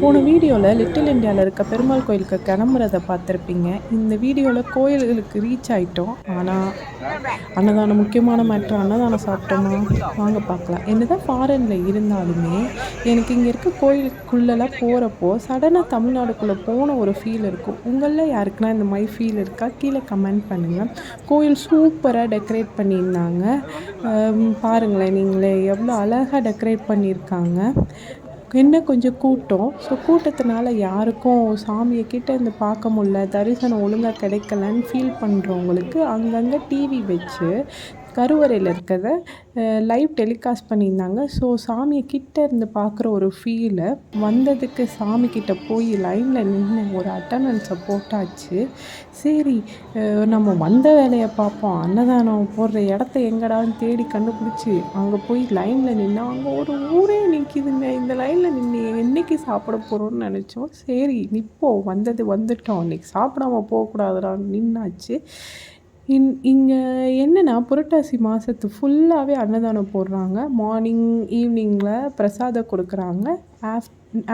போன வீடியோவில் லிட்டில் இந்தியாவில் இருக்க பெருமாள் கோயிலுக்கு கிளம்புறத பார்த்துருப்பீங்க. இந்த வீடியோவில் கோயில்களுக்கு ரீச் ஆகிட்டோம். ஆனால் அன்னதானம் முக்கியமான மேட்ரு. அன்னதானம் சாப்பிட்டோமா? வாங்க பார்க்கலாம். என்னதான் ஃபாரினில் இருந்தாலுமே எனக்கு இங்கே இருக்க கோயிலுக்குள்ளெல்லாம் போகிறப்போ சடனாக தமிழ்நாடுக்குள்ளே போன ஒரு ஃபீல் இருக்கும். உங்களில் யாருக்குன்னா இந்த மாதிரி ஃபீல் இருக்கா? கீழே கமெண்ட் பண்ணுங்கள். கோயில் சூப்பராக டெக்கரேட் பண்ணியிருந்தாங்க. பாருங்களேன், நீங்களே எவ்வளோ அழகாக டெக்கரேட் பண்ணியிருக்காங்க. என்ன கொஞ்சம் கூட்டம். ஸோ கூட்டத்தினால யாருக்கும் சாமியை கிட்ட இருந்து பார்க்க முடியல, தரிசனம் ஒழுங்காக கிடைக்கலன்னு ஃபீல் பண்ணுறவங்களுக்கு அங்கங்கே டிவி வச்சு கருவறையில் இருக்கிறத லைவ் டெலிகாஸ்ட் பண்ணியிருந்தாங்க. ஸோ சாமியை கிட்ட இருந்து பார்க்குற ஒரு ஃபீலை வந்ததுக்கு சாமிக்கிட்ட போய் லைனில் நின்று ஒரு அட்டண்டன்ஸை போட்டாச்சு. சரி, நம்ம வந்த வேலையை பார்ப்போம். அன்னதானம் போடுற இடத்த எங்கடான்னு தேடி கண்டுபிடிச்சி அங்கே போய் லைனில் நின்று அங்கே ஒரு ஊரே நிற்கிதுங்க. இந்த லைனில் நின்று என்றைக்கு சாப்பிட போகிறோன்னு நினச்சோம். சரி நிற்போம், வந்துட்டோம், இன்றைக்கி சாப்பிடாம போகக்கூடாதுடான்னு நின்னாச்சு. இங்கே என்னென்னா புரட்டாசி மாதத்து ஃபுல்லாகவே அன்னதானம் போடுறாங்க. மார்னிங் ஈவினிங்கில் பிரசாதம் கொடுக்குறாங்க.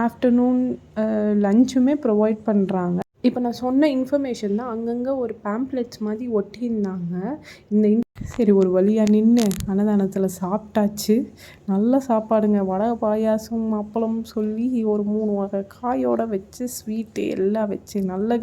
ஆஃப்டர்நூன் லஞ்சுமே ப்ரொவைட் பண்ணுறாங்க. இப்போ நான் சொன்ன இன்ஃபர்மேஷன் தான் அங்கங்கே ஒரு பேம்ப்ளெட்ஸ் மாதிரி ஒட்டியிருந்தாங்க. சரி, ஒரு வழியாக நின்று அன்னதானத்தில் சாப்பிட்டாச்சு. நல்ல சாப்பாடுங்க. வடை, பாயாசம், அப்பளம் சொல்லி ஒரு 3 வகை காயோடு வச்சு ஸ்வீட்டு எல்லாம் வச்சு நல்ல